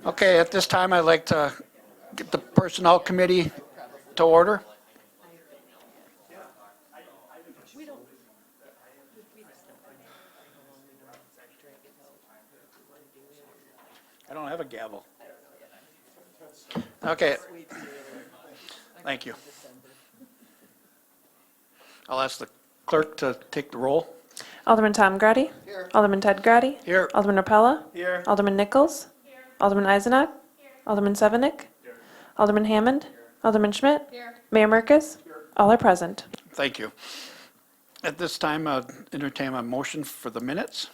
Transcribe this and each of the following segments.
Okay, at this time, I'd like to get the Personnel Committee to order. I don't have a gavel. Okay. Thank you. I'll ask the clerk to take the roll. Alderman Tom Grady. Here. Alderman Ted Grady. Here. Alderman Rapella. Here. Alderman Nichols. Here. Alderman Eisenach. Here. Alderman Sevenick. Here. Alderman Hammond. Here. Alderman Schmidt. Here. Mayor Merkes. Here. All are present. Thank you. At this time, I'll entertain a motion for the minutes.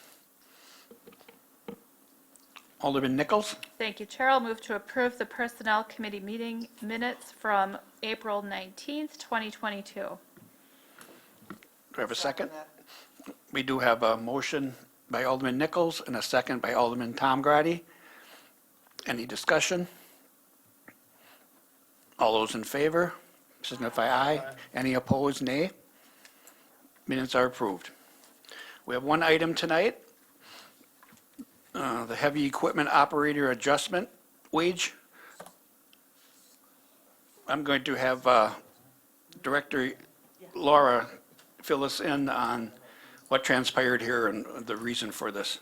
Alderman Nichols. Thank you, Chair. I'll move to approve the Personnel Committee meeting minutes from April 19th, 2022. Do I have a second? We do have a motion by Alderman Nichols and a second by Alderman Tom Grady. Any discussion? All those in favor signify aye. Any opposed, nay. Minutes are approved. We have one item tonight, the heavy equipment operator adjustment wage. I'm going to have Director Laura fill us in on what transpired here and the reason for this.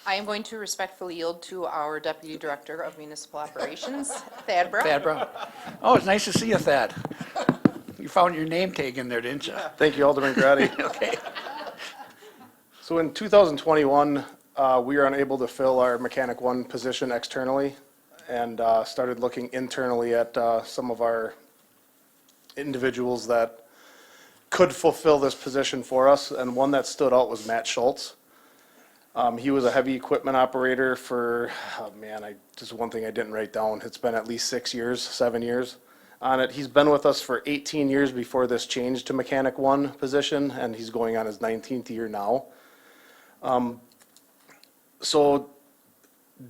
I am going to respectfully yield to our Deputy Director of Municipal Operations, Thad Brown. Thad Brown. Oh, it's nice to see you, Thad. You found your name tag in there, didn't you? Thank you, Alderman Grady. Okay. So in 2021, we were unable to fill our Mechanic 1 position externally and started looking internally at some of our individuals that could fulfill this position for us, and one that stood out was Matt Schultz. He was a heavy equipment operator for, just one thing I didn't write down. It's been at least 6 years, 7 years on it. He's been with us for 18 years before this change to Mechanic 1 position, and he's going on his 19th year now. So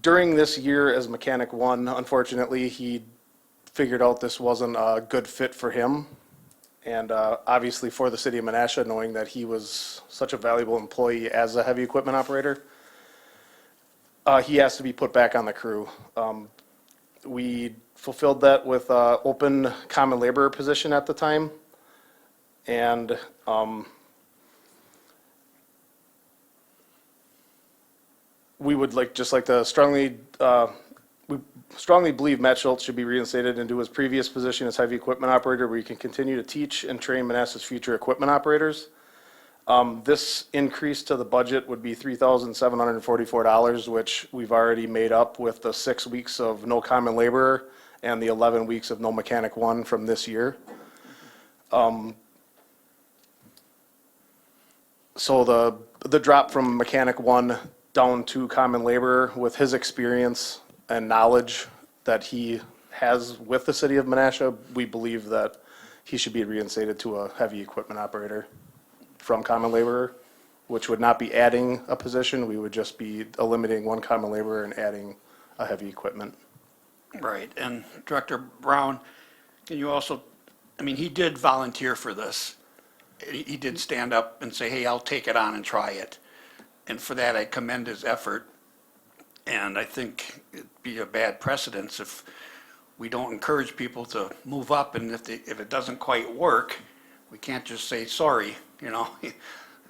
during this year as Mechanic 1, unfortunately, he figured out this wasn't a good fit for him. And obviously for the city of Menasha, knowing that he was such a valuable employee as a heavy equipment operator, he has to be put back on the crew. We fulfilled that with an open common laborer position at the time. And we would like to we strongly believe Matt Schultz should be reinstated into his previous position as heavy equipment operator, where he can continue to teach and train Manassas future equipment operators. This increase to the budget would be $3,744, which we've already made up with the 6 weeks of no common laborer and the 11 weeks of no Mechanic 1 from this year. So the drop from Mechanic 1 down to common laborer, with his experience and knowledge that he has with the city of Menasha, we believe that he should be reinstated to a heavy equipment operator from common laborer, which would not be adding a position. We would just be eliminating one common laborer and adding a heavy equipment. Right, and Director Brown, can you also, he did volunteer for this. He did stand up and say, hey, I'll take it on and try it. And for that, I commend his effort. And I think it'd be a bad precedence if we don't encourage people to move up, and if it doesn't quite work, we can't just say, sorry,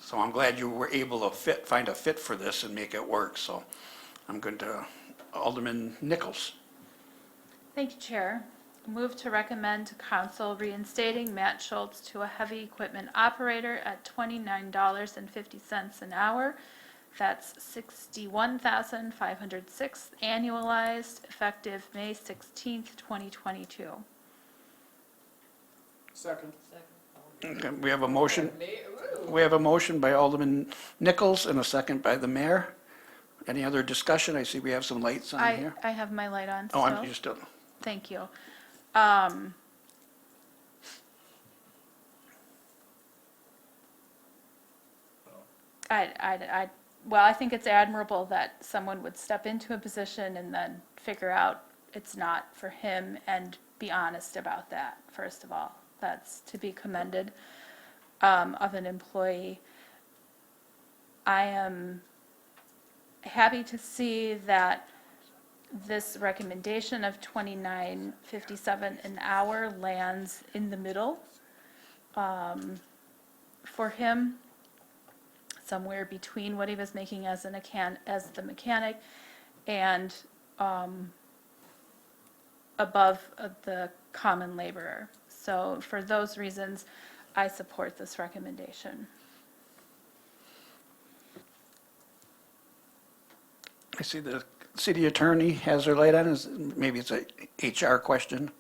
So I'm glad you were able to find a fit for this and make it work. So I'm going to Alderman Nichols. Thank you, Chair. Move to recommend to council reinstating Matt Schultz to a heavy equipment operator at $29.50 an hour. That's $61,506 annualized, effective May 16th, 2022. Second. Okay, we have a motion. We have a motion by Alderman Nichols and a second by the mayor. Any other discussion? I see we have some lights on here. I have my light on still. Oh, you still. Thank you. I think it's admirable that someone would step into a position and then figure out it's not for him and be honest about that, first of all. That's to be commended of an employee. I am happy to see that this recommendation of $29.57 an hour lands in the middle for him, somewhere between what he was making as as the mechanic and above the common laborer. So for those reasons, I support this recommendation. I see the city attorney has her light on, maybe it's a HR question.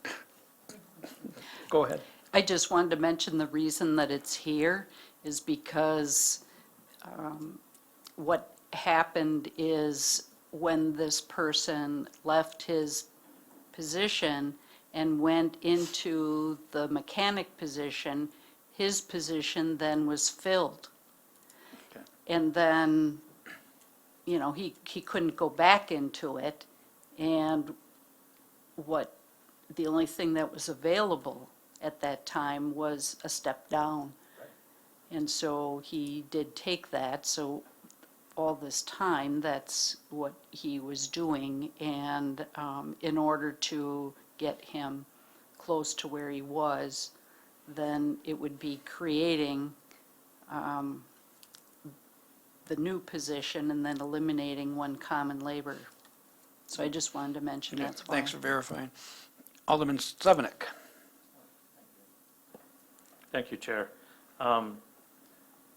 Go ahead. I just wanted to mention the reason that it's here is because what happened is when this person left his position and went into the mechanic position, his position then was filled. Okay. And then, you know, he couldn't go back into it. And the only thing that was available at that time was a step down. And so he did take that, so all this time, that's what he was doing. And in order to get him close to where he was, then it would be creating the new position and then eliminating one common labor. So I just wanted to mention Yeah, that's why. thanks for verifying. Alderman Stevanik. Thank you, Chair.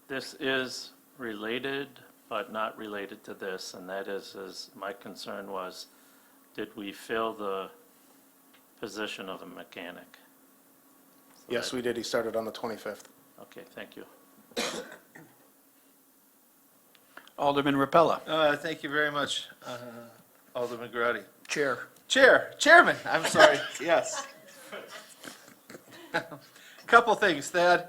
This is related, but not related to this, and that is my concern was, did we fill the position of a mechanic? So Yes, that- we did. He started on the 25th. Okay, thank you. Alderman Rapella. Thank you very much, Alderman Garotti. Chair. Chairman, I'm sorry, yes. Couple things, Thad.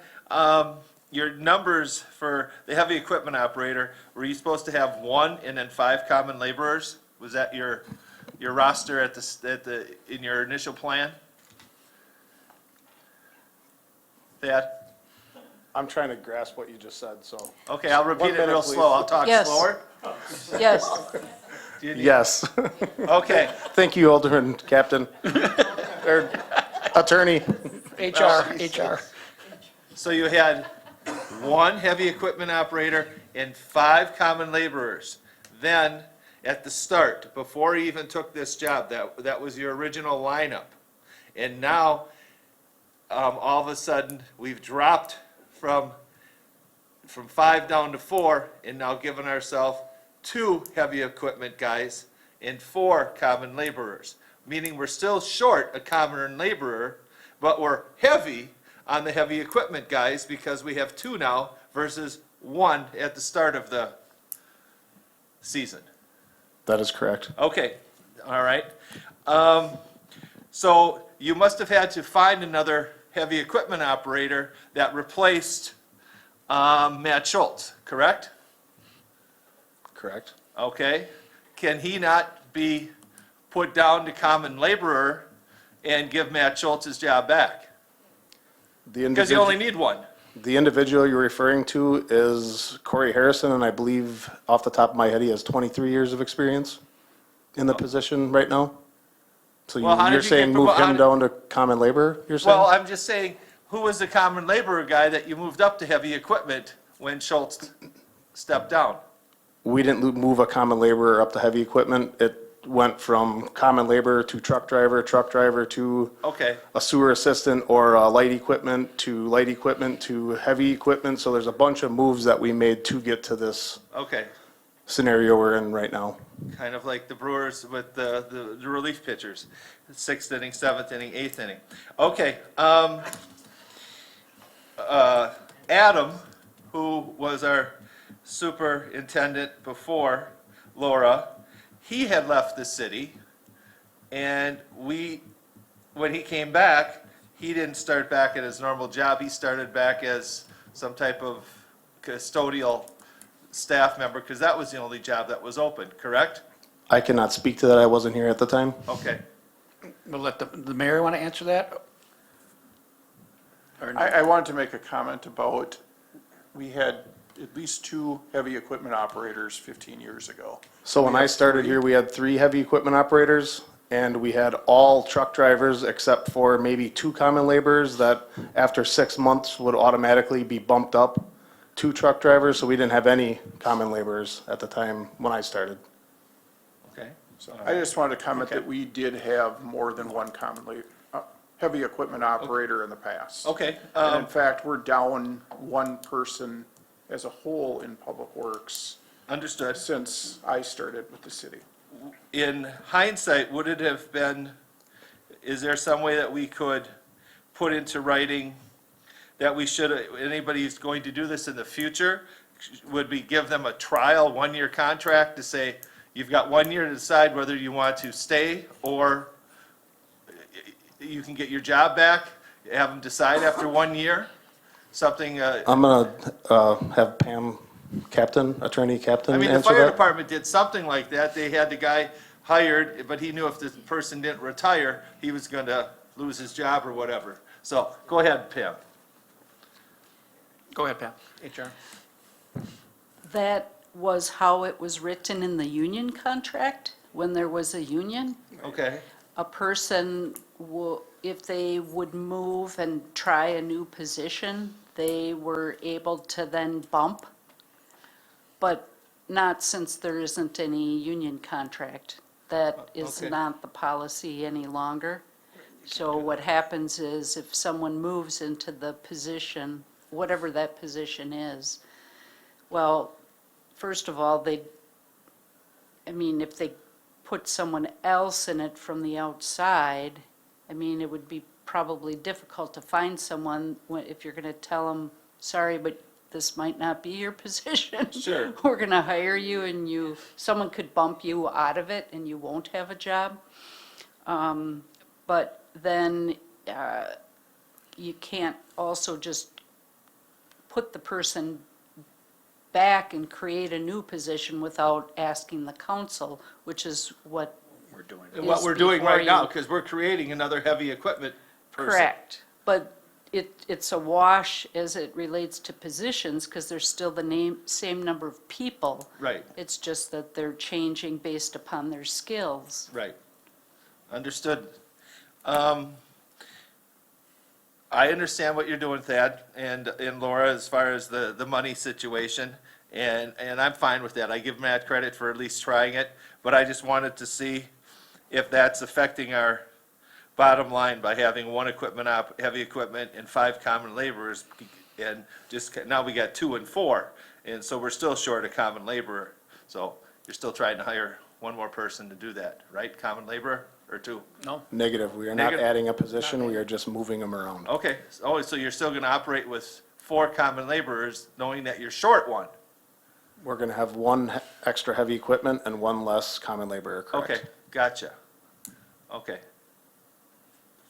Your numbers for the heavy equipment operator, were you supposed to have one and then 5 common laborers? Was that your roster in your initial plan? Thad? I'm trying to grasp what you just said, so. Okay, I'll repeat 1 it minute, real please. slow. I'll talk Yes. slower. Yes, Do you need- Yes. Okay. Thank you, Alderman Captain. Or Attorney. HR. So you had 1 heavy equipment operator and 5 common laborers. Then, at the start, before he even took this job, that was your original lineup. And now, all of a sudden, we've dropped from 5 down to 4, and now given ourselves 2 heavy equipment guys and 4 common laborers. Meaning we're still short a common laborer, but we're heavy on the heavy equipment guys because we have 2 now versus 1 at the start of the season. That is correct. Okay, all right. So you must have had to find another heavy equipment operator that replaced Matt Schultz, correct? Correct. Okay. Can he not be put down to common laborer and give Matt Schultz his job back? Because you only need 1. The individual you're referring to is Corey Harrison, and I believe off the top of my head, he has 23 years of experience in the position right now. So Well, how did you're you saying get- move how him did- down to common labor, you're saying? Well, I'm just saying, who was the common laborer guy that you moved up to heavy equipment when Schultz stepped down? We didn't move a common laborer up to heavy equipment. It went from common labor to truck driver to Okay, a sewer assistant or light equipment to heavy equipment. So there's a bunch of moves that we made to get to this okay. scenario we're in right now. Kind of like the Brewers with the relief pitchers, 6th inning, 7th inning, 8th inning. Okay, Adam, who was our superintendent before Laura, he had left the city, and when he came back, he didn't start back at his normal job, he started back as some type of custodial staff member, because that was the only job that was open, correct? I cannot speak to that. I wasn't here at the time. Okay. We'll let the mayor want to answer that? Or no? I wanted to make a comment about, we had at least 2 heavy equipment operators 15 years ago. So when I started here, we had 3 heavy equipment operators, and we had all truck drivers except for maybe 2 common laborers that after 6 months would automatically be bumped up to truck drivers, so we didn't have any common laborers at the time when I started. Okay. So I just wanted to comment that we did have more than one heavy equipment operator in the past. Okay, And in fact, we're down 1 person as a whole in Public Works understood. since I started with the city. In hindsight, would it have been, is there some way that we could put into writing that we should, anybody who's going to do this in the future, would we give them a trial, 1-year contract to say, you've got 1 year to decide whether you want to stay or you can get your job back, have them decide after 1 year? Something, I'm gonna have Pam Attorney Captain I mean, the answer fire that. department did something like that. They had the guy hired, but he knew if the person didn't retire, he was gonna lose his job or whatever. So, go ahead, Pam. Go ahead, Pam. HR. That was how it was written in the union contract, when there was a union. Okay, A person, if they would move and try a new position, they were able to then bump, but not since there isn't any union contract. That is Okay. not the policy any longer. So what happens is if someone moves into the position, whatever that position is, well, first of all, if they put someone else in it from the outside, it would be probably difficult to find someone if you're going to tell them, sorry, but this might not be your position. Sure. We're going to hire you and someone could bump you out of it and you won't have a job. But then you can't also just put the person back and create a new position without asking the council, which is what. and what is we're doing before right now, you. because we're creating another heavy equipment person. Correct. But it's a wash as it relates to positions, because there's still the same number of people. Right, It's just that they're changing based upon their skills. right. Understood. I understand what you're doing, Thad, and Laura, as far as the money situation, and I'm fine with that. I give Matt credit for at least trying it, but I just wanted to see if that's affecting our bottom line by having 1 heavy equipment and 5 common laborers, and now we got 2 and 4, and so we're still short a common laborer. So you're still trying to hire 1 more person to do that, right? Common laborer or 2? No? Negative, we are not Negative? adding a position, we are just moving them around. Okay, so you're still gonna operate with 4 common laborers, knowing that you're short 1? We're gonna have 1 extra heavy equipment and 1 less common laborer, correct? Okay, gotcha. Okay.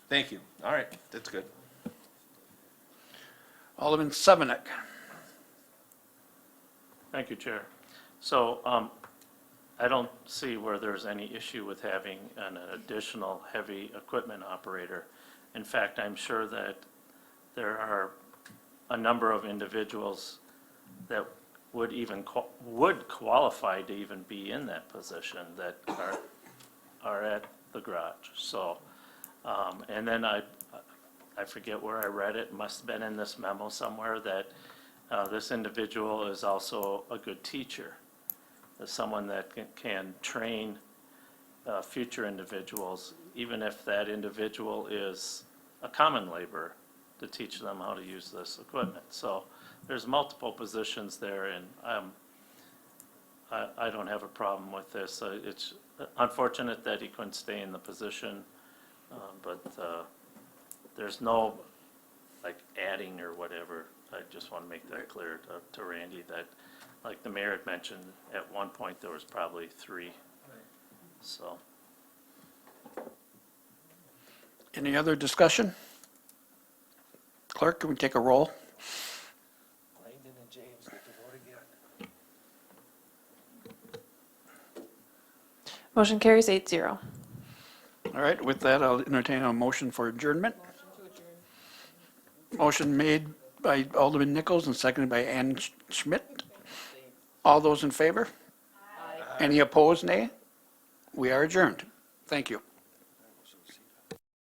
Thank you. All right, that's good. Alderman Sevenick. Thank you, Chair. So I don't see where there's any issue with having an additional heavy equipment operator. In fact, I'm sure that there are a number of individuals that would qualify to even be in that position that are at the garage. So, and then I forget where I read it, must have been in this memo somewhere, that this individual is also a good teacher, as someone that can train future individuals, even if that individual is a common laborer, to teach them how to use this equipment. So there's multiple positions there, and I don't have a problem with this. It's unfortunate that he couldn't stay in the position, but there's no, like, adding or whatever. I just want to make that clear to Randy, that, like the mayor had mentioned, at one point there was probably 3. So, Any other discussion? Clerk, can we take a roll? Langdon and James get to vote again. Motion carries 8-0. All right, with that, I'll entertain a motion for adjournment. Motion made by Alderman Nichols and seconded by Ann Schmidt. All those in favor? Any opposed, nay? We are adjourned. Thank you.